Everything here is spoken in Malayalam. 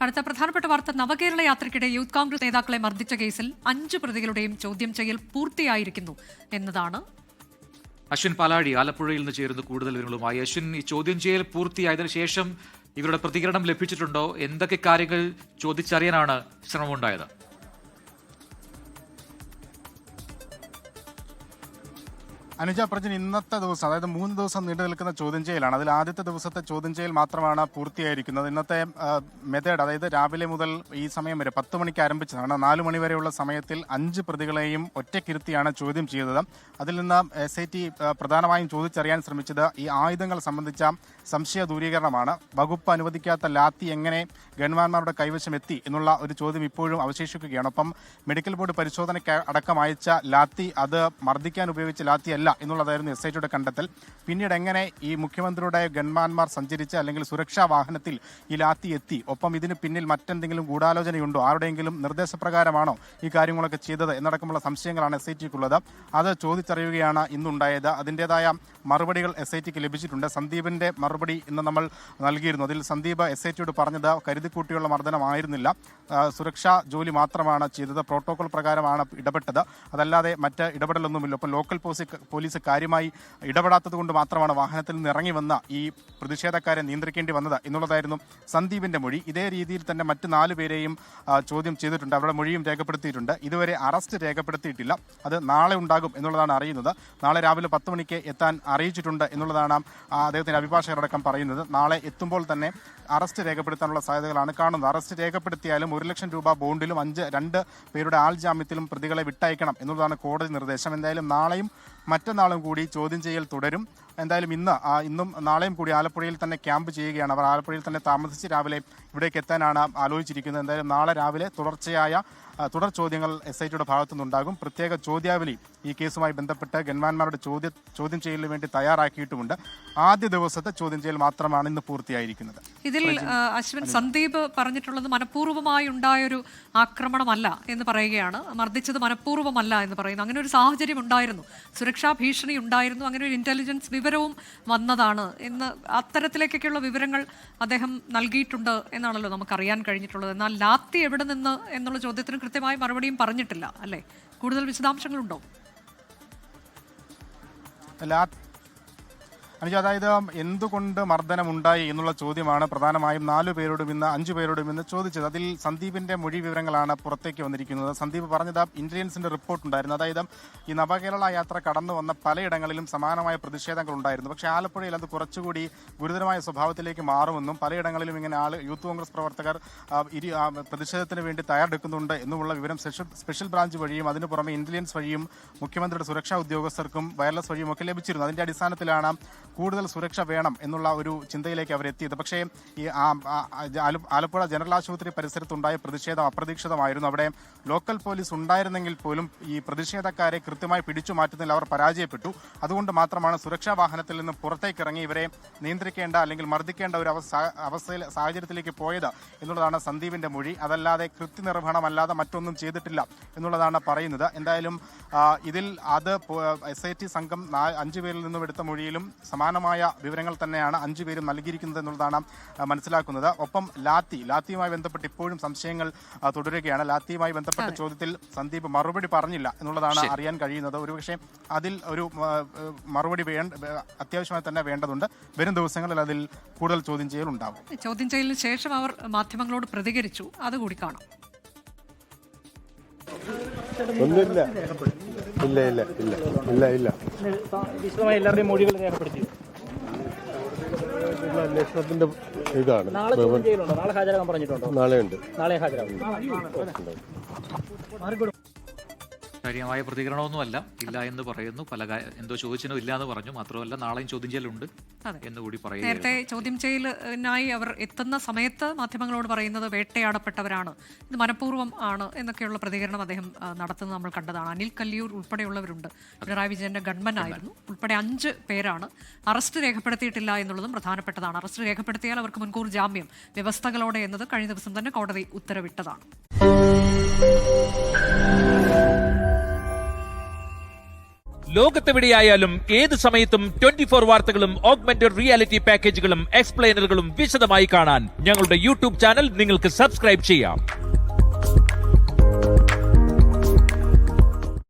അടുത്ത പ്രധാനപ്പെട്ട വാർത്ത, നവകേരള യാത്രയ്ക്കിടെ യൂത്ത് കോൺഗ്രസ് നേതാക്കളെ മർദ്ദിച്ച കേസിൽ 5 പ്രതികളുടെയും ചോദ്യം ചെയ്യൽ പൂർത്തിയായിരിക്കുന്നു എന്നതാണ്. അശ്വിൻ പാലാഴി ആലപ്പുഴയിൽ നിന്ന് ചേരുന്നു കൂടുതൽ വിവരങ്ങളുമായി. അശ്വിൻ, ഈ ചോദ്യം ചെയ്യൽ പൂർത്തിയായതിനു ശേഷം ഇവരുടെ പ്രതികരണം ലഭിച്ചിട്ടുണ്ടോ? എന്തൊക്കെ കാര്യങ്ങൾ ചോദിച്ചറിയാനാണ് ശ്രമമുണ്ടായത്? അനുജ പ്രജൻ, ഇന്നത്തെ ദിവസം അതായത് 3 ദിവസം നീണ്ടു നിൽക്കുന്ന ചോദ്യം ചെയ്യലാണ്. അതിൽ ആദ്യത്തെ ദിവസത്തെ ചോദ്യം ചെയ്യൽ മാത്രമാണ് പൂർത്തിയായിരിക്കുന്നത്. ഇന്നത്തെ മെത്തേഡ്, അതായത് രാവിലെ മുതൽ ഈ സമയം വരെ 10 മണിക്ക് ആരംഭിച്ചതാണ്. 4 മണി വരെയുള്ള സമയത്തിൽ 5 പ്രതികളെയും ഒറ്റയ്ക്കിരുത്തിയാണ് ചോദ്യം ചെയ്തത്. അതിൽ നിന്ന് SIT പ്രധാനമായും ചോദിച്ചറിയാൻ ശ്രമിച്ചത് ഈ ആയുധങ്ങൾ സംബന്ധിച്ച സംശയ ദൂരീകരണമാണ്. വകുപ്പ് അനുവദിക്കാത്ത ലാത്തി എങ്ങനെ ഗൺമാന്മാരുടെ കൈവശം എത്തി എന്നുള്ള ഒരു ചോദ്യം ഇപ്പോഴും അവശേഷിക്കുകയാണ്. ഒപ്പം മെഡിക്കൽ ബോർഡ് പരിശോധനയ്ക്ക് അടക്കം അയച്ച ലാത്തി അത് മർദ്ദിക്കാൻ ഉപയോഗിച്ച ലാത്തി അല്ല എന്നുള്ളതായിരുന്നു SITയുടെ കണ്ടെത്തൽ. പിന്നീട് എങ്ങനെ ഈ മുഖ്യമന്ത്രിയുടെ ഗൺമാന്മാർ സഞ്ചരിച്ച അല്ലെങ്കിൽ സുരക്ഷാ വാഹനത്തിൽ ഈ ലാത്തി എത്തി, ഒപ്പം ഇതിന് പിന്നിൽ മറ്റെന്തെങ്കിലും ഗൂഢാലോചനയുണ്ടോ, ആരുടെയെങ്കിലും നിർദ്ദേശപ്രകാരമാണോ ഈ കാര്യങ്ങളൊക്കെ ചെയ്തത് എന്നടക്കമുള്ള സംശയങ്ങളാണ് SITക്കുള്ളത്. അത് ചോദിച്ചറിയുകയാണ് ഇന്നുണ്ടായത്. അതിൻ്റെതായ മറുപടികൾ SITക്ക് ലഭിച്ചിട്ടുണ്ട്. സന്ദീപിന്റെ മറുപടി ഇന്ന് നമ്മൾ നൽകിയിരുന്നു. അതിൽ സന്ദീപ് SITയോട് പറഞ്ഞത് കരുതിക്കൂട്ടിയുള്ള മർദ്ദനമായിരുന്നില്ല, സുരക്ഷാ ജോലി മാത്രമാണ് ചെയ്തത്, പ്രോട്ടോകോൾ പ്രകാരമാണ് ഇടപെട്ടത്, അതല്ലാതെ മറ്റ് ഇടപെടലൊന്നുമില്ല. ഒപ്പം ലോക്കൽ പോലീസ് കാര്യമായി ഇടപെടാത്തത് കൊണ്ട് മാത്രമാണ് വാഹനത്തിൽ നിന്ന് ഇറങ്ങി വന്ന ഈ പ്രതിഷേധക്കാരെ നിയന്ത്രിക്കേണ്ടി വന്നത് എന്നുള്ളതായിരുന്നു സന്ദീപിന്റെ മൊഴി. ഇതേ രീതിയിൽ തന്നെ മറ്റ് 4 പേരെയും ചോദ്യം ചെയ്തിട്ടുണ്ട്. അവരുടെ മൊഴിയും രേഖപ്പെടുത്തിയിട്ടുണ്ട്. ഇതുവരെ അറസ്റ്റ് രേഖപ്പെടുത്തിയിട്ടില്ല. അത് നാളെ ഉണ്ടാകും എന്നുള്ളതാണ് അറിയുന്നത്. നാളെ രാവിലെ 10 മണിക്ക് എത്താൻ അറിയിച്ചിട്ടുണ്ട് എന്നുള്ളതാണ് അദ്ദേഹത്തിന്റെ അഭിഭാഷകരടക്കം പറയുന്നത്. നാളെ എത്തുമ്പോൾ തന്നെ അറസ്റ്റ് രേഖപ്പെടുത്താനുള്ള സാധ്യതകളാണ് കാണുന്നത്. അറസ്റ്റ് രേഖപ്പെടുത്തിയാലും 1 ലക്ഷം രൂപ ബോണ്ടിലും 2 പേരുടെ ആൾ ജാമ്യത്തിലും പ്രതികളെ വിട്ടയക്കണം എന്നുള്ളതാണ് കോടതി നിർദ്ദേശം. എന്തായാലും നാളെയും മറ്റന്നാളും കൂടി ചോദ്യം ചെയ്യൽ തുടരും. എന്തായാലും ഇന്നും നാളെയും കൂടി ആലപ്പുഴയിൽ തന്നെ ക്യാമ്പ് ചെയ്യുകയാണ്. അവർ ആലപ്പുഴയിൽ തന്നെ താമസിച്ച് രാവിലെ ഇവിടേക്ക് എത്താനാണ് ആലോചിച്ചിരിക്കുന്നത്. എന്തായാലും നാളെ രാവിലെ തുടർ ചോദ്യങ്ങൾ SITയുടെ ഭാഗത്തു നിന്നുണ്ടാകും. പ്രത്യേക ചോദ്യാവലി ഈ കേസുമായി ബന്ധപ്പെട്ട് ഗൺമാന്മാരുടെ ചോദ്യം ചെയ്യലിന് വേണ്ടി തയ്യാറാക്കിയിട്ടുമുണ്ട്. ആദ്യ ദിവസത്തെ ചോദ്യം ചെയ്യൽ മാത്രമാണ് ഇന്ന് പൂർത്തിയായിരിക്കുന്നത്. ഇതിൽ അശ്വിൻ, സന്ദീപ് പറഞ്ഞിട്ടുള്ളത് മനഃപൂർവ്വമായി ഉണ്ടായൊരു ആക്രമണമല്ല എന്ന് പറയുകയാണ്. മർദ്ദിച്ചത് മനഃപൂർവ്വമല്ല എന്ന് പറയുന്നു. അങ്ങനെ ഒരു സാഹചര്യം ഉണ്ടായിരുന്നു, സുരക്ഷാ ഭീഷണി ഉണ്ടായിരുന്നു, അങ്ങനെ ഒരു ഇന്റലിജൻസ് വിവരവും വന്നതാണ് എന്ന്, അത്തരത്തിലേക്കൊക്കെയുള്ള വിവരങ്ങൾ അദ്ദേഹം നൽകിയിട്ടുണ്ട് എന്നാണല്ലോ നമുക്കറിയാൻ കഴിഞ്ഞിട്ടുള്ളത്. എന്നാൽ ലാത്തി എവിടെ നിന്ന് എന്നുള്ള ചോദ്യത്തിന് കൃത്യമായ മറുപടിയും പറഞ്ഞിട്ടില്ല അല്ലേ? കൂടുതൽ വിശദാംശങ്ങളുണ്ടോ? അതായത് എന്തുകൊണ്ട് മർദ്ദനമുണ്ടായി എന്നുള്ള ചോദ്യമാണ് പ്രധാനമായും 4 പേരോടും ഇന്ന് 5 പേരോടും ഇന്ന് ചോദിച്ചത്. അതിൽ സന്ദീപിന്റെ മൊഴി വിവരങ്ങളാണ് പുറത്തേക്ക് വന്നിരിക്കുന്നത്. സന്ദീപ് പറഞ്ഞത് ഇന്റലിജൻസിന്റെ റിപ്പോർട്ട് ഉണ്ടായിരുന്നു. അതായത് ഈ നവകേരള യാത്ര കടന്നു വന്ന പലയിടങ്ങളിലും സമാനമായ പ്രതിഷേധങ്ങൾ ഉണ്ടായിരുന്നു. പക്ഷേ ആലപ്പുഴയിൽ അത് കുറച്ചുകൂടി ഗുരുതരമായ സ്വഭാവത്തിലേക്ക് മാറുമെന്നും പലയിടങ്ങളിലും ഇങ്ങനെ യൂത്ത് കോൺഗ്രസ് പ്രവർത്തകർ പ്രതിഷേധത്തിന് വേണ്ടി തയ്യാറെടുക്കുന്നുണ്ട് എന്നുമുള്ള വിവരം സ്പെഷ്യൽ ബ്രാഞ്ച് വഴിയും അതിനു പുറമെ ഇന്റലിജൻസ് വഴിയും മുഖ്യമന്ത്രിയുടെ സുരക്ഷാ ഉദ്യോഗസ്ഥർക്കും വയർലെസ് വഴിയും ഒക്കെ ലഭിച്ചിരുന്നു. അതിന്റെ അടിസ്ഥാനത്തിലാണ് കൂടുതൽ സുരക്ഷ വേണം എന്നുള്ള ഒരു ചിന്തയിലേക്ക് അവരെത്തിയത്. പക്ഷേ ഈ ആലപ്പുഴ ജനറൽ ആശുപത്രി പരിസരത്തുണ്ടായ പ്രതിഷേധം അപ്രതീക്ഷിതമായിരുന്നു. അവിടെ ലോക്കൽ പോലീസ് ഉണ്ടായിരുന്നെങ്കിൽ പോലും ഈ പ്രതിഷേധക്കാരെ കൃത്യമായി പിടിച്ചു മാറ്റുന്നതിൽ അവർ പരാജയപ്പെട്ടു. അതുകൊണ്ട് മാത്രമാണ് സുരക്ഷാ വാഹനത്തിൽ നിന്ന് പുറത്തേക്ക് ഇറങ്ങി ഇവരെ നിയന്ത്രിക്കേണ്ട അല്ലെങ്കിൽ മർദ്ദിക്കേണ്ട ഒരു സാഹചര്യത്തിലേക്ക് പോയത് എന്നുള്ളതാണ് സന്ദീപിന്റെ മൊഴി. അതല്ലാതെ കൃത്യനിർവഹണമല്ലാതെ മറ്റൊന്നും ചെയ്തിട്ടില്ല എന്നുള്ളതാണ് പറയുന്നത്. എന്തായാലും ഇതിൽ SIT സംഘം 5 പേരിൽ നിന്നും എടുത്ത മൊഴിയിലും സമാനമായ വിവരങ്ങൾ തന്നെയാണ് 5 പേരും നൽകിയിരിക്കുന്നത് എന്നുള്ളതാണ് മനസ്സിലാക്കുന്നത്. ഒപ്പം ലാത്തിയുമായി ബന്ധപ്പെട്ട് ഇപ്പോഴും സംശയങ്ങൾ തുടരുകയാണ്. ലാത്തിയുമായി ബന്ധപ്പെട്ട ചോദ്യത്തിൽ സന്ദീപ് മറുപടി പറഞ്ഞില്ല എന്നുള്ളതാണ് അറിയാൻ കഴിയുന്നത്. ഒരുപക്ഷെ അതിൽ ഒരു മറുപടി അത്യാവശ്യമായി തന്നെ വേണ്ടതുണ്ട്. വരും ദിവസങ്ങളിൽ അതിൽ കൂടുതൽ ചോദ്യം ചെയ്യൽ ഉണ്ടാകും. ചോദ്യം ചെയ്യലിന് ശേഷം അവർ മാധ്യമങ്ങളോട് പ്രതികരിച്ചു, അതുകൂടി കാണാം. ഒന്നുമില്ല, ഇല്ല ഇല്ല ഇല്ല ഇല്ല ഇല്ല വിശദമായി എല്ലാവരുടെയും മൊഴികൾ രേഖപ്പെടുത്തി. അന്വേഷണത്തിന്റെ ഇതാണ്. നാളെ ഹാജരാകാൻ പറഞ്ഞിട്ടുണ്ടോ? നാളെ ഉണ്ട്. നാളെ ഹാജരാകും. കാര്യമായ പ്രതികരണമൊന്നുമല്ല, ഇല്ല എന്ന് പറയുന്നു. എന്തോ ചോദിച്ചനോ ഇല്ല എന്ന് പറഞ്ഞു. മാത്രമല്ല നാളെയും ചോദ്യം ചെയ്യലുണ്ട് എന്നുകൂടി പറയുന്നു. നേരത്തെ ചോദ്യം ചെയ്യലിനായി അവർ എത്തുന്ന സമയത്ത് മാധ്യമങ്ങളോട് പറയുന്നത് വേട്ടയാടപ്പെട്ടവരാണ്, ഇത് മനഃപൂർവ്വം ആണ് എന്നൊക്കെയുള്ള പ്രതികരണം അദ്ദേഹം നടത്തുന്നത് നമ്മൾ കണ്ടതാണ്. അനിൽ കല്ലിയൂർ ഉൾപ്പെടെയുള്ളവരുണ്ട്. പിണറായി വിജയന്റെ ഗൺമൻ ആയിരുന്നു. ഉൾപ്പെടെ 5 പേരാണ്. അറസ്റ്റ് രേഖപ്പെടുത്തിയിട്ടില്ല എന്നുള്ളതും പ്രധാനപ്പെട്ടതാണ്. അറസ്റ്റ് രേഖപ്പെടുത്തിയാൽ അവർക്ക് മുൻകൂർ ജാമ്യം വ്യവസ്ഥകളോടെ എന്നത് കഴിഞ്ഞ ദിവസം തന്നെ കോടതി ഉത്തരവിട്ടതാണ്. ലോകത്തെവിടെയായാലും ഏത് സമയത്തും 24 വാർത്തകളും ഓഗ്മെന്റഡ് റിയാലിറ്റി പാക്കേജുകളും എക്സ്പ്ലെയിനറുകളും വിശദമായി കാണാൻ ഞങ്ങളുടെ യൂട്യൂബ് ചാനൽ നിങ്ങൾക്ക് സബ്സ്ക്രൈബ് ചെയ്യാം.